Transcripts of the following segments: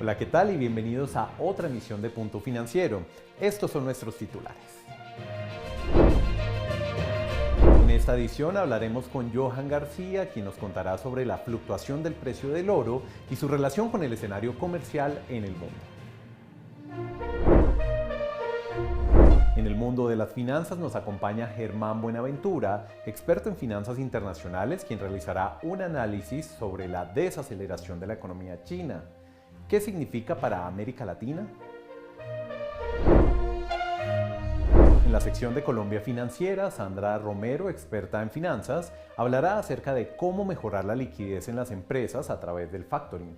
Hola, ¿qué tal? Y bienvenidos a otra emisión de Punto Financiero. Estos son nuestros titulares. En esta edición hablaremos con Johan García, quien nos contará sobre la fluctuación del precio del oro y su relación con el escenario comercial en el mundo. En el mundo de las finanzas nos acompaña Germán Buenaventura, experto en finanzas internacionales, quien realizará un análisis sobre la desaceleración de la economía china. ¿Qué significa para América Latina? En la sección de Colombia Financiera, Sandra Romero, experta en finanzas, hablará acerca de cómo mejorar la liquidez en las empresas a través del factoring.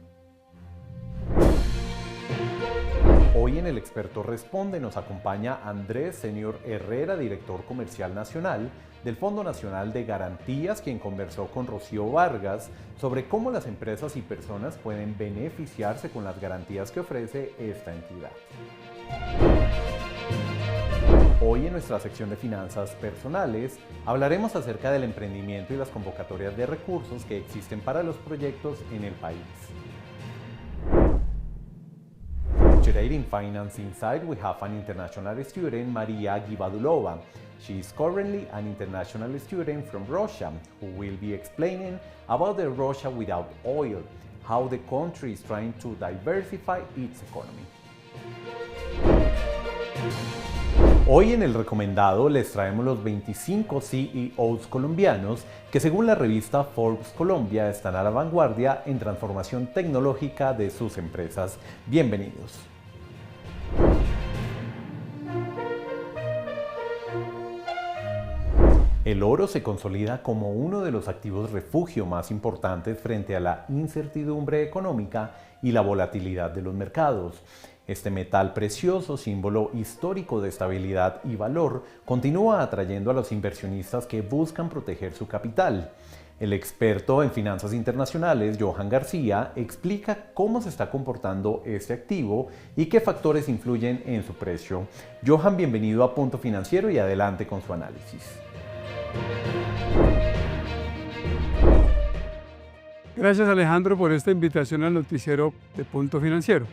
Hoy en El Experto Responde nos acompaña Andrés Senior Herrera, director comercial nacional del Fondo Nacional de Garantías, quien conversó con Rocío Vargas sobre cómo las empresas y personas pueden beneficiarse con las garantías que ofrece esta entidad. Hoy en nuestra sección de finanzas personales hablaremos acerca del emprendimiento y las convocatorias de recursos que existen para los proyectos en el país. Today in Finance Insight we have an international student, Maria Gibadulova. She is currently an international student from Russia who will be explaining about the Russia without oil, how the country is trying to diversify its economy. Hoy en el recomendado les traemos los 25 CEOs colombianos que según la revista Forbes Colombia están a la vanguardia en transformación tecnológica de sus empresas. Bienvenidos. El oro se consolida como uno de los activos refugio más importantes frente a la incertidumbre económica y la volatilidad de los mercados. Este metal precioso, símbolo histórico de estabilidad y valor, continúa atrayendo a los inversionistas que buscan proteger su capital. El experto en finanzas internacionales, Johan García, explica cómo se está comportando este activo y qué factores influyen en su precio. Johan, bienvenido a Punto Financiero y adelante con su análisis. Gracias, Alejandro, por esta invitación al noticiero de Punto Financiero.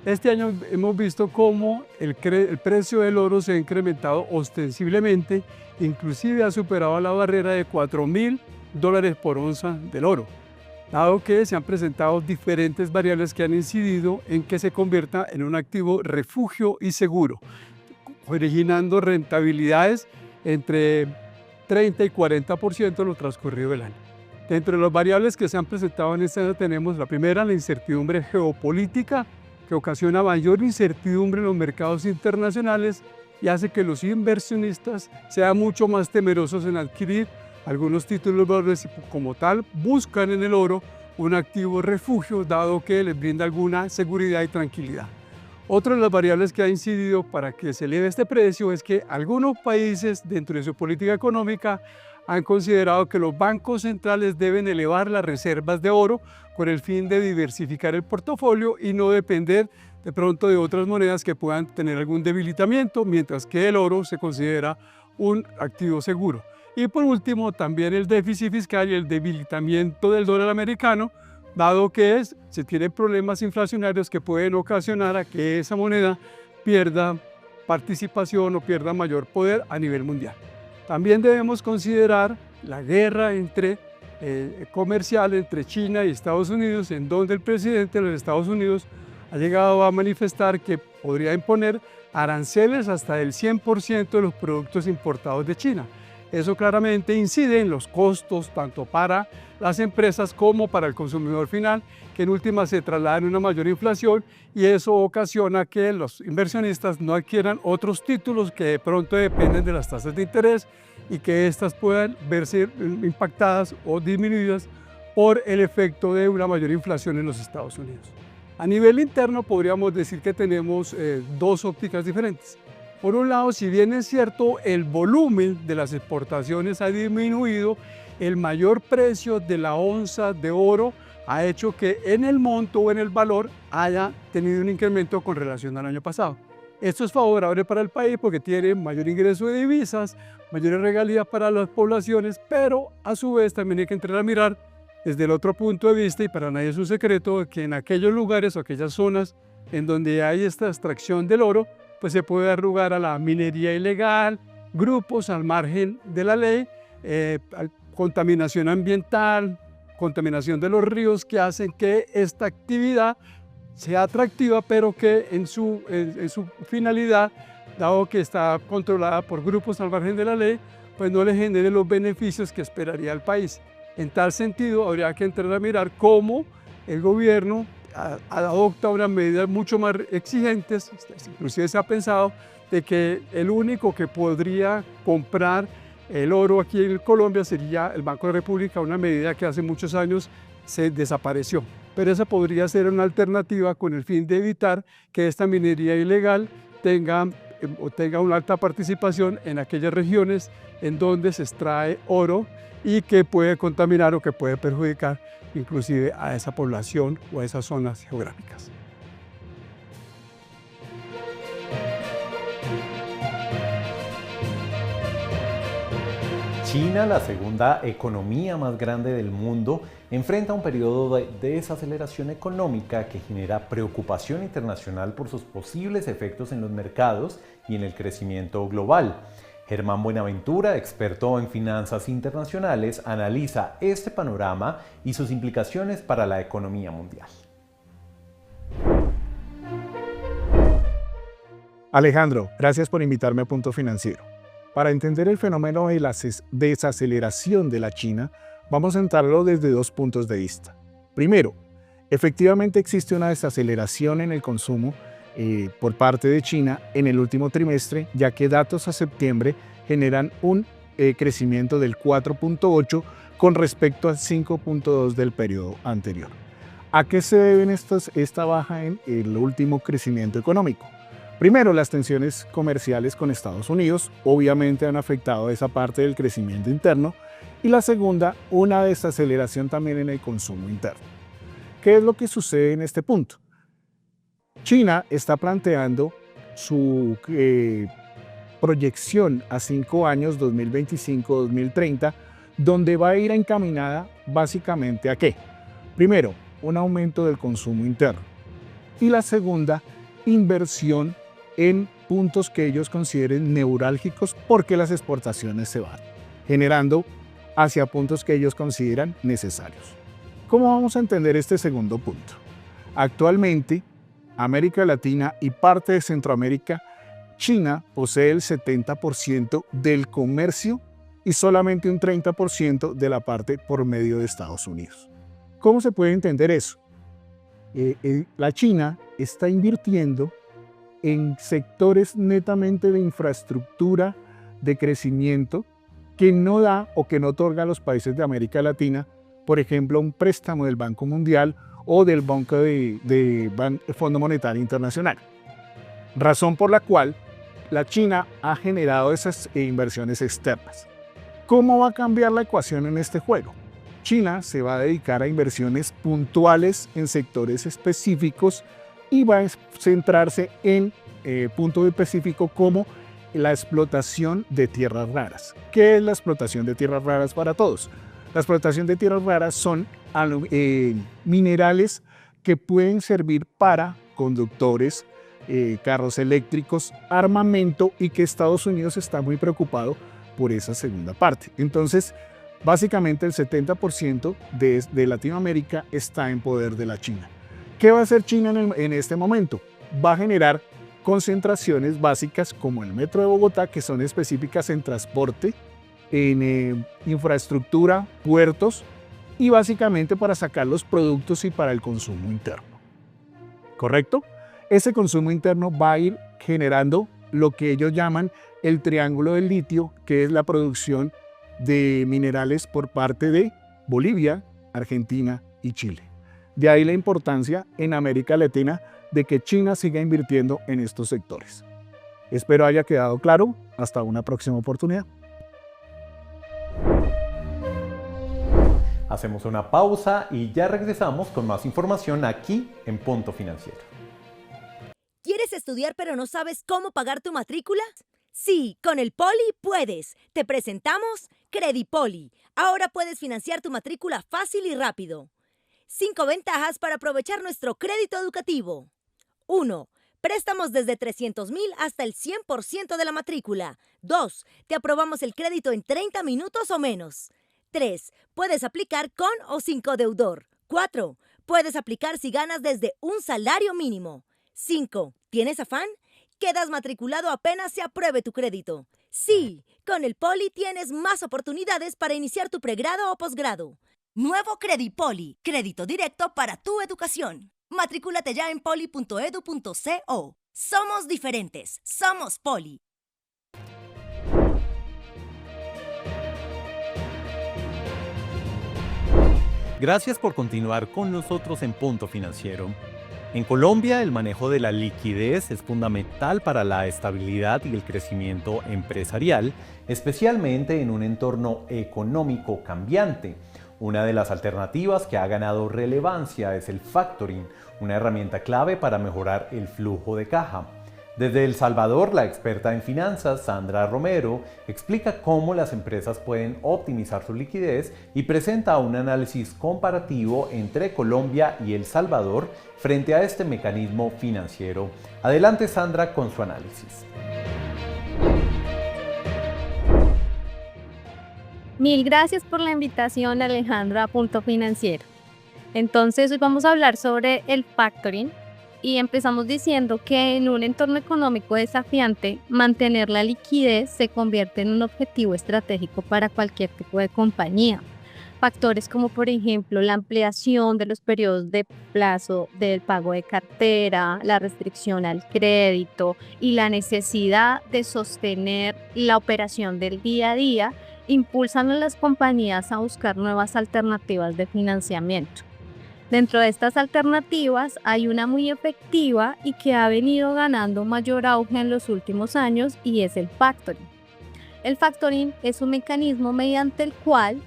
Este año hemos visto cómo el precio del oro se ha incrementado ostensiblemente, inclusive ha superado la barrera de $4.000 por onza del oro, dado que se han presentado diferentes variables que han incidido en que se convierta en un activo refugio y seguro, originando rentabilidades entre 30 y 40% en lo transcurrido del año. Dentro de las variables que se han presentado en este año tenemos la primera, la incertidumbre geopolítica, que ocasiona mayor incertidumbre en los mercados internacionales y hace que los inversionistas sean mucho más temerosos en adquirir algunos títulos valores y como tal buscan en el oro un activo refugio dado que les brinda alguna seguridad y tranquilidad. Otra de las variables que ha incidido para que se eleve este precio es que algunos países dentro de su política económica han considerado que los bancos centrales deben elevar las reservas de oro con el fin de diversificar el portafolio y no depender de pronto de otras monedas que puedan tener algún debilitamiento, mientras que el oro se considera un activo seguro. Y por último, también el déficit fiscal y el debilitamiento del dólar americano, dado que se tienen problemas inflacionarios que pueden ocasionar a que esa moneda pierda participación o pierda mayor poder a nivel mundial. También debemos considerar la guerra comercial entre China y Estados Unidos, en donde el presidente de los Estados Unidos ha llegado a manifestar que podría imponer aranceles hasta del 100% de los productos importados de China. Eso claramente incide en los costos tanto para las empresas como para el consumidor final, que en última se traslada en una mayor inflación y eso ocasiona que los inversionistas no adquieran otros títulos que de pronto dependen de las tasas de interés y que éstas puedan verse impactadas o disminuidas por el efecto de una mayor inflación en los Estados Unidos. A nivel interno podríamos decir que tenemos dos ópticas diferentes. Por un lado, si bien es cierto, el volumen de las exportaciones ha disminuido, el mayor precio de la onza de oro ha hecho que en el monto o en el valor haya tenido un incremento con relación al año pasado. Esto es favorable para el país porque tiene mayor ingreso de divisas, mayores regalías para las poblaciones, pero a su vez también hay que entrar a mirar desde el otro punto de vista, y para nadie es un secreto, que en aquellos lugares o aquellas zonas en donde hay esta extracción del oro, pues se puede dar lugar a la minería ilegal, grupos al margen de la ley, contaminación ambiental, contaminación de los ríos, que hacen que esta actividad sea atractiva, pero que en su finalidad, dado que está controlada por grupos al margen de la ley, pues no le genere los beneficios que esperaría el país. En tal sentido, habría que entrar a mirar cómo el gobierno adopta unas medidas mucho más exigentes. Inclusive se ha pensado de que el único que podría comprar el oro aquí en Colombia sería el Banco de la República, una medida que hace muchos años se desapareció. Pero esa podría ser una alternativa con el fin de evitar que esta minería ilegal tenga una alta participación en aquellas regiones en donde se extrae oro y que puede contaminar o que puede perjudicar inclusive a esa población o a esas zonas geográficas. China, la segunda economía más grande del mundo, enfrenta un periodo de desaceleración económica que genera preocupación internacional por sus posibles efectos en los mercados y en el crecimiento global. Germán Buenaventura, experto en finanzas internacionales, analiza este panorama y sus implicaciones para la economía mundial. Alejandro, gracias por invitarme a Punto Financiero. Para entender el fenómeno de la desaceleración de la China, vamos a entrarlo desde dos puntos de vista. Primero, efectivamente existe una desaceleración en el consumo por parte de China en el último trimestre, ya que datos a septiembre generan un crecimiento del 4.8 con respecto al 5.2 del periodo anterior. ¿A qué se deben esta baja en el último crecimiento económico? Primero, las tensiones comerciales con Estados Unidos obviamente han afectado esa parte del crecimiento interno, y la segunda, una desaceleración también en el consumo interno. ¿Qué es lo que sucede en este punto? China está planteando su proyección a 5 años, 2025-2030, donde va a ir encaminada básicamente a ¿qué? Primero, un aumento del consumo interno, y la segunda, inversión en puntos que ellos consideren neurálgicos porque las exportaciones se van generando hacia puntos que ellos consideran necesarios. ¿Cómo vamos a entender este segundo punto? Actualmente, América Latina y parte de Centroamérica, China posee el 70% del comercio y solamente un 30% de la parte por medio de Estados Unidos. ¿Cómo se puede entender eso? La China está invirtiendo en sectores netamente de infraestructura, de crecimiento, que no da o que no otorga a los países de América Latina, por ejemplo, un préstamo del Banco Mundial o del Banco Fondo Monetario Internacional. Razón por la cual la China ha generado esas inversiones externas. ¿Cómo va a cambiar la ecuación en este juego? China se va a dedicar a inversiones puntuales en sectores específicos y va a centrarse en puntos específicos como la explotación de tierras raras. ¿Qué es la explotación de tierras raras para todos? La explotación de tierras raras son minerales que pueden servir para conductores, carros eléctricos, armamento, y que Estados Unidos está muy preocupado por esa segunda parte. Entonces, básicamente el 70% de Latinoamérica está en poder de la China. ¿Qué va a hacer China en este momento? Va a generar concentraciones básicas como el Metro de Bogotá, que son específicas en transporte, en infraestructura, puertos, y básicamente para sacar los productos y para el consumo interno. ¿Correcto? Ese consumo interno va a ir generando lo que ellos llaman el triángulo del litio, que es la producción de minerales por parte de Bolivia, Argentina y Chile. De ahí la importancia en América Latina de que China siga invirtiendo en estos sectores. Espero haya quedado claro. Hasta una próxima oportunidad. Hacemos una pausa y ya regresamos con más información aquí en Punto Financiero. ¿Quieres estudiar pero no sabes cómo pagar tu matrícula? Sí, con el Poli puedes. Te presentamos Credipoli. Ahora puedes financiar tu matrícula fácil y rápido. 5 ventajas para aprovechar nuestro crédito educativo. 1. Préstamos desde 300,000 hasta el 100% de la matrícula. 2. Te aprobamos el crédito en 30 minutos o menos. 3. Puedes aplicar con o sin codeudor. 4. Puedes aplicar si ganas desde un salario mínimo. 5. ¿Tienes afán? Quedas matriculado apenas se apruebe tu crédito. Sí, con el Poli tienes más oportunidades para iniciar tu pregrado o posgrado. Nuevo Credipoli, crédito directo para tu educación. Matrículate ya en poli.edu.co. Somos diferentes, somos Poli. Gracias por continuar con nosotros en Punto Financiero. En Colombia, el manejo de la liquidez es fundamental para la estabilidad y el crecimiento empresarial, especialmente en un entorno económico cambiante. Una de las alternativas que ha ganado relevancia es el factoring, una herramienta clave para mejorar el flujo de caja. Desde El Salvador, la experta en finanzas, Sandra Romero, explica cómo las empresas pueden optimizar su liquidez y presenta un análisis comparativo entre Colombia y El Salvador frente a este mecanismo financiero. Adelante, Sandra, con su análisis. Mil gracias por la invitación, Alejandra, a Punto Financiero. Entonces, hoy vamos a hablar sobre el factoring y empezamos diciendo que en un entorno económico desafiante, mantener la liquidez se convierte en un objetivo estratégico para cualquier tipo de compañía. Factores como, por ejemplo, la ampliación de los periodos de plazo del pago de cartera, la restricción al crédito y la necesidad de sostener la operación del día a día impulsan a las compañías a buscar nuevas alternativas de financiamiento. Dentro de estas alternativas hay una muy efectiva y que ha venido ganando mayor auge en los últimos años y es el factoring. El factoring es un mecanismo mediante el cual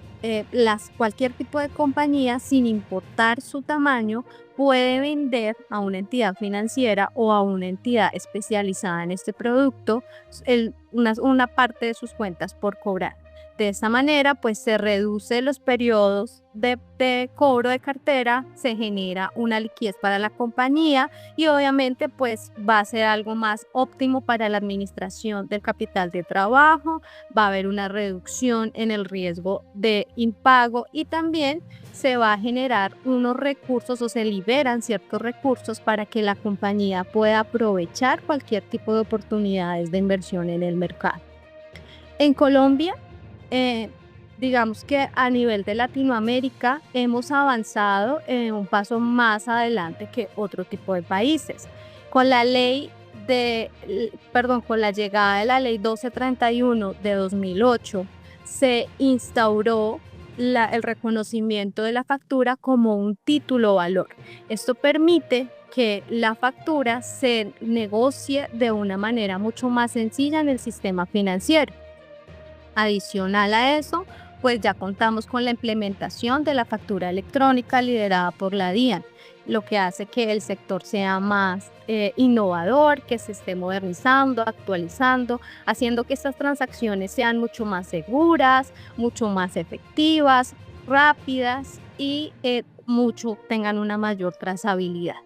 cualquier tipo de compañía, sin importar su tamaño, puede vender a una entidad financiera o a una entidad especializada en este producto una parte de sus cuentas por cobrar. De esta manera, pues se reduce los periodos de cobro de cartera, se genera una liquidez para la compañía y obviamente pues va a ser algo más óptimo para la administración del capital de trabajo, va a haber una reducción en el riesgo de impago y también se va a generar unos recursos o se liberan ciertos recursos para que la compañía pueda aprovechar cualquier tipo de oportunidades de inversión en el mercado. En Colombia, digamos que a nivel de Latinoamérica hemos avanzado un paso más adelante que otro tipo de países. Con la llegada de la ley 1231 de 2008 se instauró el reconocimiento de la factura como un título valor. Esto permite que la factura se negocie de una manera mucho más sencilla en el sistema financiero. Adicional a eso, pues ya contamos con la implementación de la factura electrónica liderada por la DIAN, lo que hace que el sector sea más innovador, que se esté modernizando, actualizando, haciendo que estas transacciones sean mucho más seguras, mucho más efectivas, rápidas y tengan una mayor trazabilidad.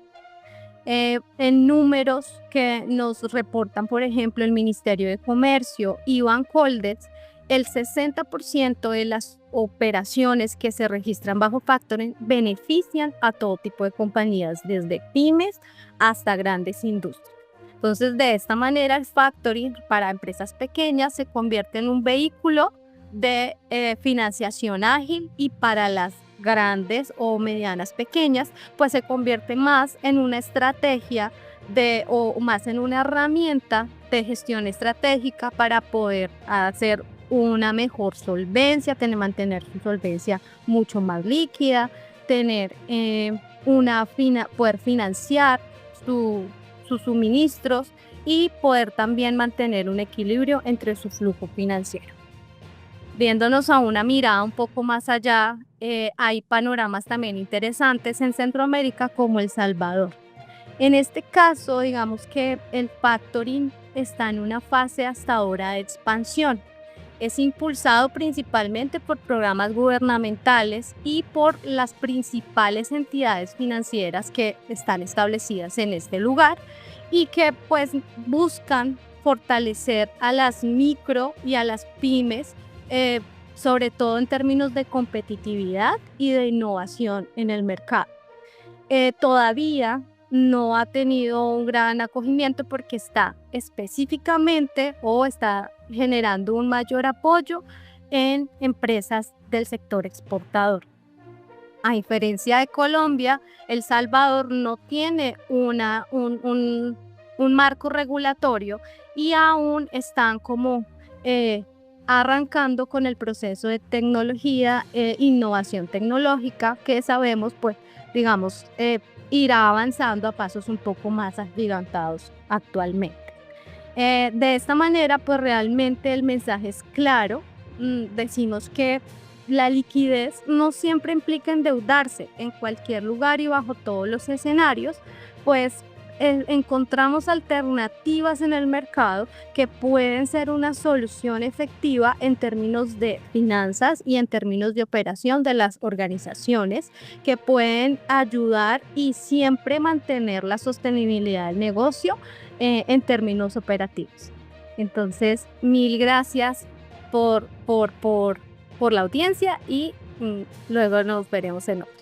En números que nos reportan, por ejemplo, el Ministerio de Comercio y Bancoldex, el 60% de las operaciones que se registran bajo factoring benefician a todo tipo de compañías, desde pymes hasta grandes industrias. Entonces, de esta manera, el factoring para empresas pequeñas se convierte en un vehículo de financiación ágil y para las grandes o medianas pequeñas, pues se convierte más en una estrategia o más en una herramienta de gestión estratégica para poder hacer una mejor solvencia, mantener su solvencia mucho más líquida, poder financiar sus suministros y poder también mantener un equilibrio entre su flujo financiero. Viéndonos a una mirada un poco más allá, hay panoramas también interesantes en Centroamérica como El Salvador. En este caso, digamos que el factoring está en una fase hasta ahora de expansión. Es impulsado principalmente por programas gubernamentales y por las principales entidades financieras que están establecidas en este lugar y que pues buscan fortalecer a las micro y a las pymes, sobre todo en términos de competitividad y de innovación en el mercado. Todavía no ha tenido un gran acogimiento porque está específicamente o está generando un mayor apoyo en empresas del sector exportador. A diferencia de Colombia, El Salvador no tiene un marco regulatorio y aún están como arrancando con el proceso de tecnología, innovación tecnológica, que sabemos, pues, digamos, irá avanzando a pasos un poco más agigantados actualmente. De esta manera, pues realmente el mensaje es claro. Decimos que la liquidez no siempre implica endeudarse en cualquier lugar y bajo todos los escenarios, pues encontramos alternativas en el mercado que pueden ser una solución efectiva en términos de finanzas y en términos de operación de las organizaciones, que pueden ayudar y siempre mantener la sostenibilidad del negocio en términos operativos. Entonces, mil gracias por la audiencia y luego nos veremos en otro.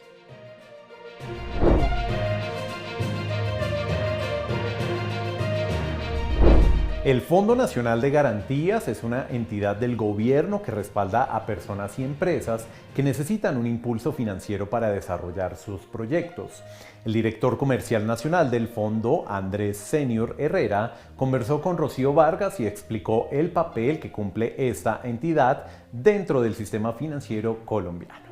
El Fondo Nacional de Garantías es una entidad del gobierno que respalda a personas y empresas que necesitan un impulso financiero para desarrollar sus proyectos. El director comercial nacional del fondo, Andrés Senior Herrera, conversó con Rocío Vargas y explicó el papel que cumple esta entidad dentro del sistema financiero colombiano.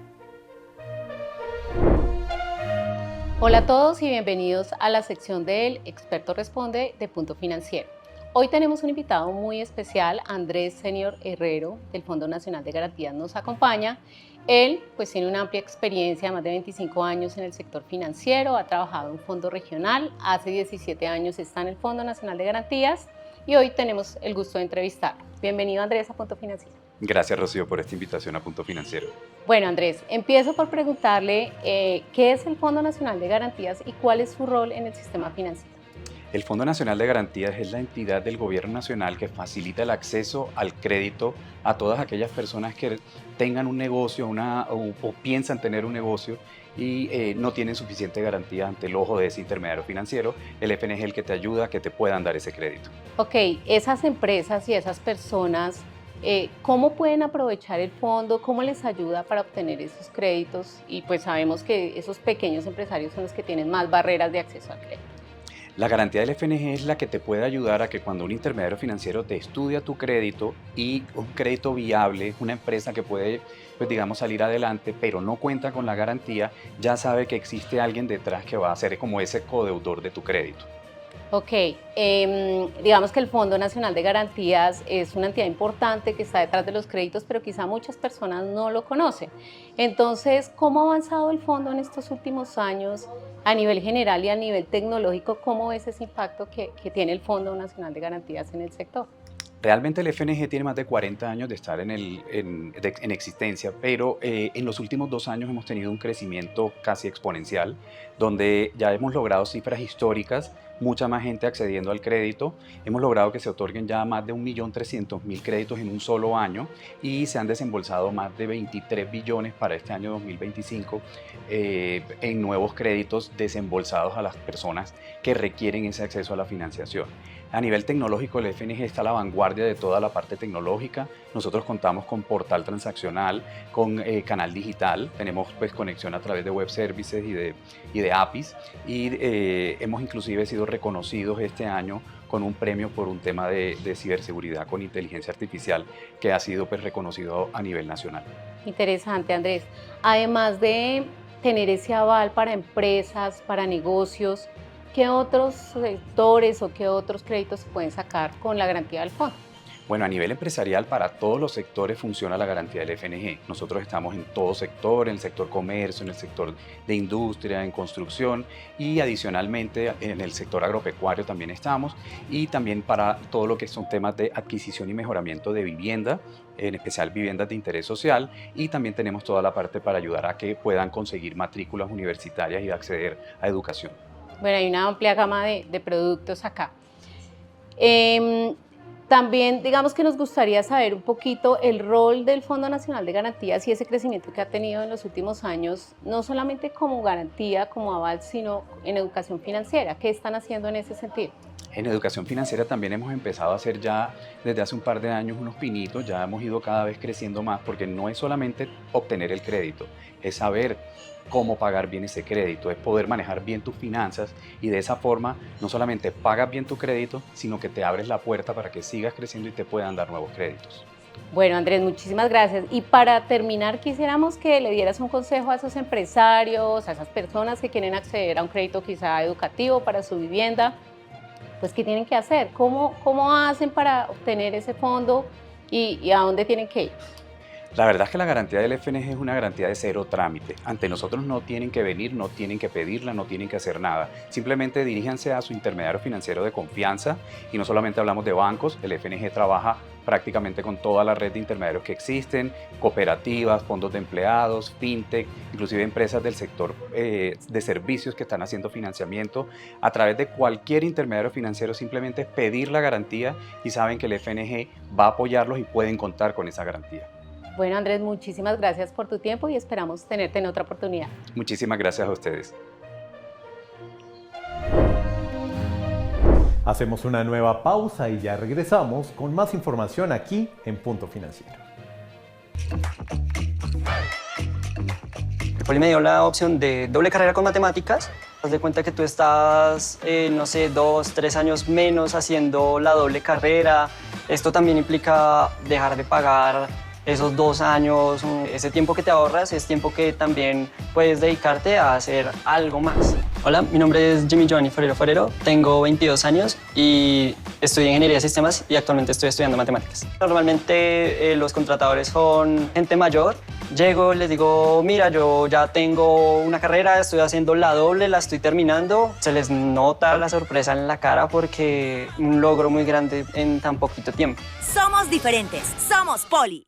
Hola a todos y bienvenidos a la sección del Experto Responde de Punto Financiero. Hoy tenemos un invitado muy especial, Andrés Senior Herrero, del Fondo Nacional de Garantías, nos acompaña. Él pues tiene una amplia experiencia, más de 25 años en el sector financiero, ha trabajado en fondo regional, hace 17 años está en el Fondo Nacional de Garantías y hoy tenemos el gusto de entrevistarlo. Bienvenido, Andrés, a Punto Financiero. Gracias, Rocío, por esta invitación a Punto Financiero. Bueno, Andrés, empiezo por preguntarle qué es el Fondo Nacional de Garantías y cuál es su rol en el sistema financiero. El Fondo Nacional de Garantías es la entidad del Gobierno Nacional que facilita el acceso al crédito a todas aquellas personas que tengan un negocio o piensan tener un negocio y no tienen suficiente garantía ante el ojo de ese intermediario financiero. El FNG es el que te ayuda a que te puedan dar ese crédito. Ok, esas empresas y esas personas, ¿cómo pueden aprovechar el fondo? ¿Cómo les ayuda para obtener esos créditos? Y pues sabemos que esos pequeños empresarios son los que tienen más barreras de acceso al crédito. La garantía del FNG es la que te puede ayudar a que cuando un intermediario financiero te estudia tu crédito y un crédito viable, una empresa que puede, pues digamos, salir adelante, pero no cuenta con la garantía, ya sabe que existe alguien detrás que va a ser como ese codeudor de tu crédito. Ok, digamos que el Fondo Nacional de Garantías es una entidad importante que está detrás de los créditos, pero quizá muchas personas no lo conocen. Entonces, ¿cómo ha avanzado el fondo en estos últimos años a nivel general y a nivel tecnológico? ¿Cómo ves ese impacto que tiene el Fondo Nacional de Garantías en el sector? Realmente el FNG tiene más de 40 años de estar en existencia, pero en los últimos 2 años hemos tenido un crecimiento casi exponencial, donde ya hemos logrado cifras históricas, mucha más gente accediendo al crédito. Hemos logrado que se otorguen ya más de 1.300.000 créditos en un solo año y se han desembolsado más de 23 billones para este año 2025 en nuevos créditos desembolsados a las personas que requieren ese acceso a la financiación. A nivel tecnológico, el FNG está a la vanguardia de toda la parte tecnológica. Nosotros contamos con portal transaccional, con canal digital, tenemos pues conexión a través de web services y de APIs y hemos inclusive sido reconocidos este año con un premio por un tema de ciberseguridad con inteligencia artificial que ha sido pues reconocido a nivel nacional. Interesante, Andrés. Además de tener ese aval para empresas, para negocios, ¿qué otros sectores o qué otros créditos se pueden sacar con la garantía del fondo? Bueno, a nivel empresarial, para todos los sectores funciona la garantía del FNG. Nosotros estamos en todo sector, en el sector comercio, en el sector de industria, en construcción y adicionalmente en el sector agropecuario también estamos y también para todo lo que son temas de adquisición y mejoramiento de vivienda, en especial viviendas de interés social, y también tenemos toda la parte para ayudar a que puedan conseguir matrículas universitarias y acceder a educación. Bueno, hay una amplia gama de productos acá. También, digamos que nos gustaría saber un poquito el rol del Fondo Nacional de Garantías y ese crecimiento que ha tenido en los últimos años, no solamente como garantía, como aval, sino en educación financiera. ¿Qué están haciendo en ese sentido? En educación financiera también hemos empezado a hacer ya desde hace un par de años unos pinitos, ya hemos ido cada vez creciendo más porque no es solamente obtener el crédito, es saber cómo pagar bien ese crédito, es poder manejar bien tus finanzas y de esa forma no solamente pagas bien tu crédito, sino que te abres la puerta para que sigas creciendo y te puedan dar nuevos créditos. Bueno, Andrés, muchísimas gracias. Y para terminar, quisiéramos que le dieras un consejo a esos empresarios, a esas personas que quieren acceder a un crédito quizá educativo para su vivienda. Pues, ¿qué tienen que hacer? ¿Cómo hacen para obtener ese fondo y a dónde tienen que ir? La verdad es que la garantía del FNG es una garantía de cero trámite. Ante nosotros no tienen que venir, no tienen que pedirla, no tienen que hacer nada. Simplemente diríjanse a su intermediario financiero de confianza y no solamente hablamos de bancos, el FNG trabaja prácticamente con toda la red de intermediarios que existen, cooperativas, fondos de empleados, fintech, inclusive empresas del sector de servicios que están haciendo financiamiento. A través de cualquier intermediario financiero simplemente es pedir la garantía y saben que el FNG va a apoyarlos y pueden contar con esa garantía. Bueno, Andrés, muchísimas gracias por tu tiempo y esperamos tenerte en otra oportunidad. Muchísimas gracias a ustedes. Hacemos una nueva pausa y ya regresamos con más información aquí en Punto Financiero. El Poli me dio la opción de doble carrera con matemáticas. Haz de cuenta que tú estás, no sé, 2, 3 años menos haciendo la doble carrera. Esto también implica dejar de pagar esos 2 años. Ese tiempo que te ahorras es tiempo que también puedes dedicarte a hacer algo más. Hola, mi nombre es Jimmy Giovanni Forero, tengo 22 años y estudio Ingeniería de Sistemas y actualmente estoy estudiando Matemáticas. Normalmente los contratadores son gente mayor. Llego, les digo, mira, yo ya tengo una carrera, estoy haciendo la doble, la estoy terminando. Se les nota la sorpresa en la cara porque un logro muy grande en tan poquito tiempo. Somos diferentes, somos Poli.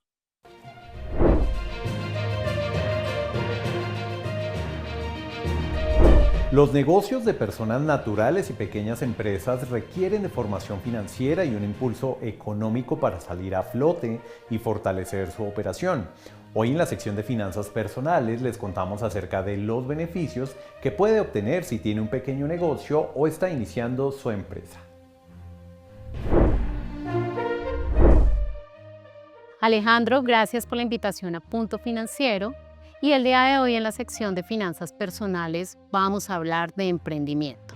Los negocios de personas naturales y pequeñas empresas requieren de formación financiera y un impulso económico para salir a flote y fortalecer su operación. Hoy en la sección de finanzas personales les contamos acerca de los beneficios que puede obtener si tiene un pequeño negocio o está iniciando su empresa. Alejandro, gracias por la invitación a Punto Financiero. Y el día de hoy en la sección de finanzas personales vamos a hablar de emprendimiento.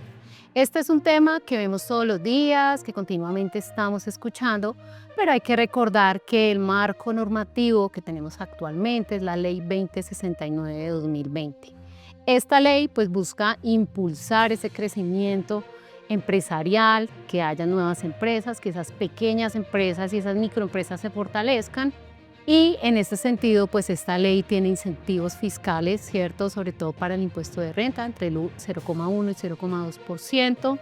Este es un tema que vemos todos los días, que continuamente estamos escuchando, pero hay que recordar que el marco normativo que tenemos actualmente es la Ley 2069 de 2020. Esta ley pues busca impulsar ese crecimiento empresarial, que haya nuevas empresas, que esas pequeñas empresas y esas microempresas se fortalezcan. Y en este sentido, pues esta ley tiene incentivos fiscales, ¿cierto? Sobre todo para el impuesto de renta, entre el 0,1 y 0,2%.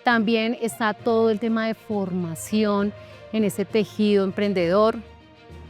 También está todo el tema de formación en ese tejido emprendedor.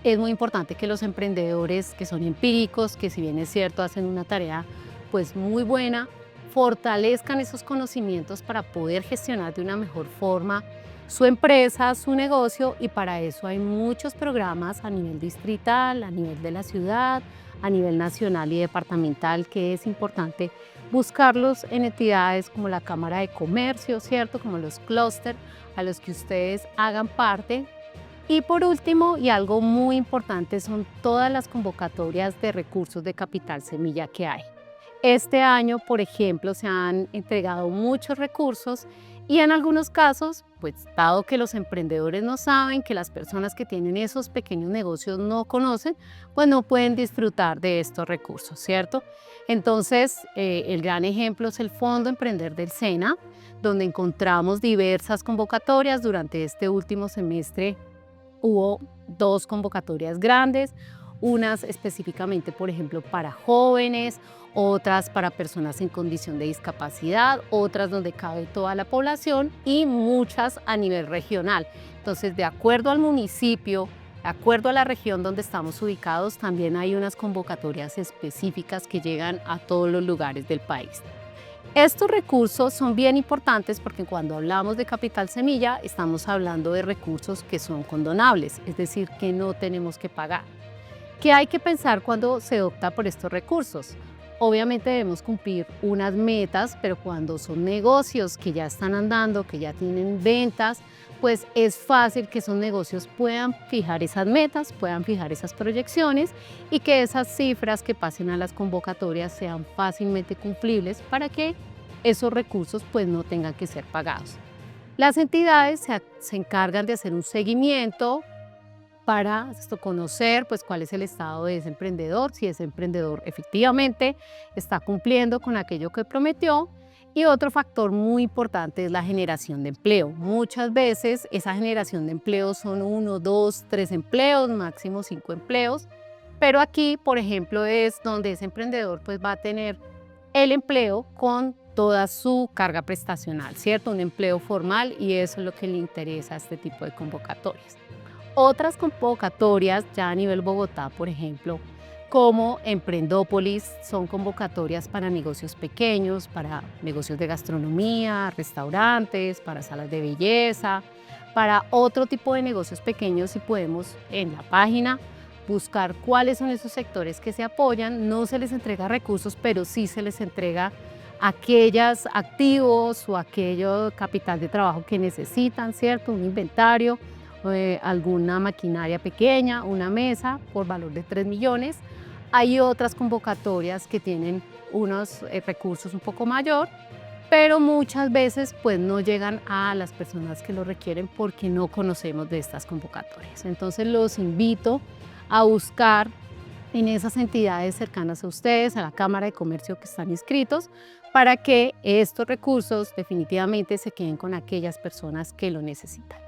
Es muy importante que los emprendedores que son empíricos, que si bien es cierto hacen una tarea pues muy buena, fortalezcan esos conocimientos para poder gestionar de una mejor forma su empresa, su negocio, y para eso hay muchos programas a nivel distrital, a nivel de la ciudad, a nivel nacional y departamental, que es importante buscarlos en entidades como la Cámara de Comercio, ¿cierto? Como los clústeres a los que ustedes hagan parte. Y por último, y algo muy importante, son todas las convocatorias de recursos de capital semilla que hay. Este año, por ejemplo, se han entregado muchos recursos y en algunos casos, pues dado que los emprendedores no saben, que las personas que tienen esos pequeños negocios no conocen, pues no pueden disfrutar de estos recursos, ¿cierto? Entonces, el gran ejemplo es el Fondo Emprender del SENA, donde encontramos diversas convocatorias durante este último semestre hubo 2 convocatorias grandes, unas específicamente, por ejemplo, para jóvenes, otras para personas en condición de discapacidad, otras donde cabe toda la población y muchas a nivel regional. Entonces, de acuerdo al municipio, de acuerdo a la región donde estamos ubicados, también hay unas convocatorias específicas que llegan a todos los lugares del país. Estos recursos son bien importantes porque cuando hablamos de capital semilla estamos hablando de recursos que son condonables, es decir, que no tenemos que pagar. ¿Qué hay que pensar cuando se opta por estos recursos? Obviamente debemos cumplir unas metas, pero cuando son negocios que ya están andando, que ya tienen ventas, pues es fácil que esos negocios puedan fijar esas metas, puedan fijar esas proyecciones y que esas cifras que pasen a las convocatorias sean fácilmente cumplibles para que esos recursos pues no tengan que ser pagados. Las entidades se encargan de hacer un seguimiento para conocer pues cuál es el estado de ese emprendedor, si ese emprendedor efectivamente está cumpliendo con aquello que prometió. Y otro factor muy importante es la generación de empleo. Muchas veces esa generación de empleo son 1, 2, 3 empleos, máximo 5 empleos, pero aquí, por ejemplo, es donde ese emprendedor pues va a tener el empleo con toda su carga prestacional, ¿cierto? Un empleo formal, y eso es lo que le interesa a este tipo de convocatorias. Otras convocatorias ya a nivel Bogotá, por ejemplo, como Emprendópolis, son convocatorias para negocios pequeños, para negocios de gastronomía, restaurantes, para salas de belleza, para otro tipo de negocios pequeños, y podemos en la página buscar cuáles son esos sectores que se apoyan. No se les entrega recursos, pero sí se les entrega aquellos activos o aquello capital de trabajo que necesitan, ¿cierto? Un inventario, alguna maquinaria pequeña, una mesa por valor de 3 millones. Hay otras convocatorias que tienen unos recursos un poco mayor, pero muchas veces pues no llegan a las personas que lo requieren porque no conocemos de estas convocatorias. Entonces los invito a buscar en esas entidades cercanas a ustedes, a la Cámara de Comercio que están inscritos, para que estos recursos definitivamente se queden con aquellas personas que lo necesitan.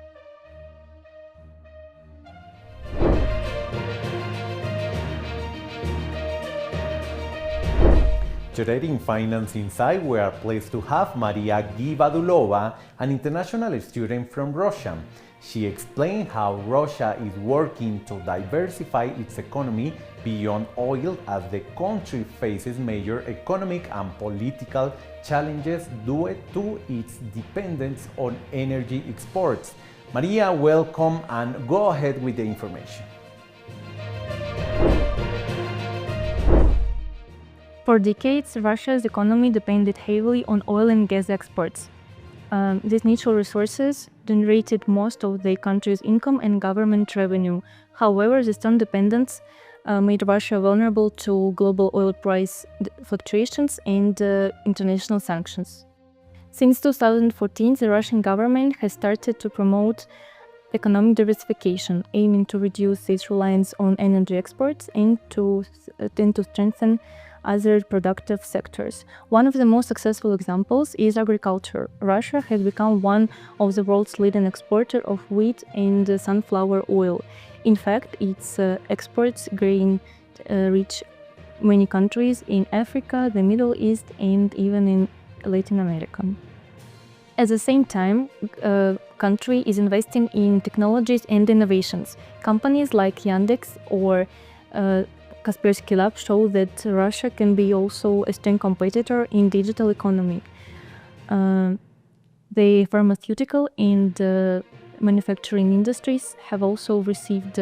Today in Finance Inside, we are pleased to have Maria Givadulova, an international student from Russia. She explained how Russia is working to diversify its economy beyond oil as the country faces major economic and political challenges due to its dependence on energy exports. Maria, welcome, and go ahead with the information. For decades, Russia's economy depended heavily on oil and gas exports. These natural resources generated most of the country's income and government revenue. However, this strong dependence made Russia vulnerable to global oil price fluctuations and international sanctions. Since 2014, the Russian government has started to promote economic diversification, aiming to reduce its reliance on energy exports and to strengthen other productive sectors. One of the most successful examples is agriculture. Russia has become one of the world's leading exporters of wheat and sunflower oil. In fact, its exports grain reach many countries in Africa, the Middle East, and even in Latin America. At the same time, country is investing in technologies and innovations. Companies like Yandex or Kaspersky Lab show that Russia can be also a strong competitor in digital economy. The pharmaceutical and manufacturing industries have also received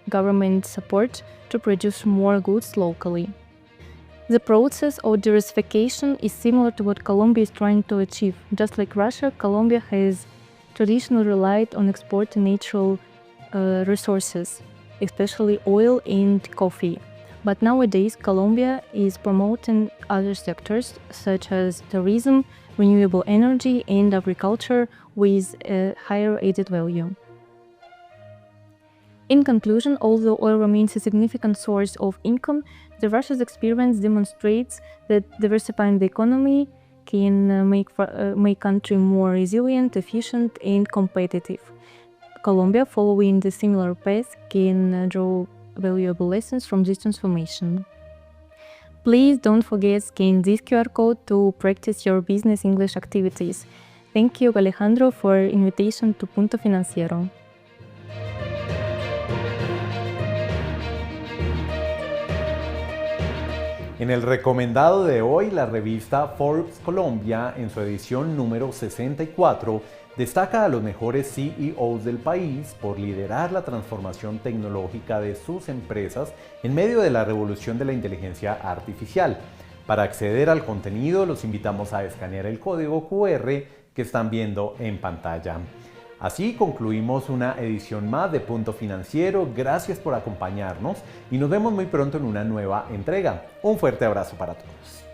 government support to produce more goods locally. The process of diversification is similar to what Colombia is trying to achieve. Just like Russia, Colombia has traditionally relied on exporting natural resources, especially oil and coffee. But nowadays, Colombia is promoting other sectors such as tourism, renewable energy, and agriculture with a higher added value. In conclusion, although oil remains a significant source of income, the Russia's experience demonstrates that diversifying the economy can make country more resilient, efficient, and competitive. Colombia, following the similar path, can draw valuable lessons from this transformation. Please don't forget to scan this QR code to practice your business English activities. Thank you, Alejandro, for invitation to Punto Financiero. En el recomendado de hoy, la revista Forbes Colombia, en su edición número 64, destaca a los mejores CEOs del país por liderar la transformación tecnológica de sus empresas en medio de la revolución de la inteligencia artificial. Para acceder al contenido, los invitamos a escanear el código QR que están viendo en pantalla. Así concluimos una edición más de Punto Financiero. Gracias por acompañarnos y nos vemos muy pronto en una nueva entrega. Un fuerte abrazo para todos.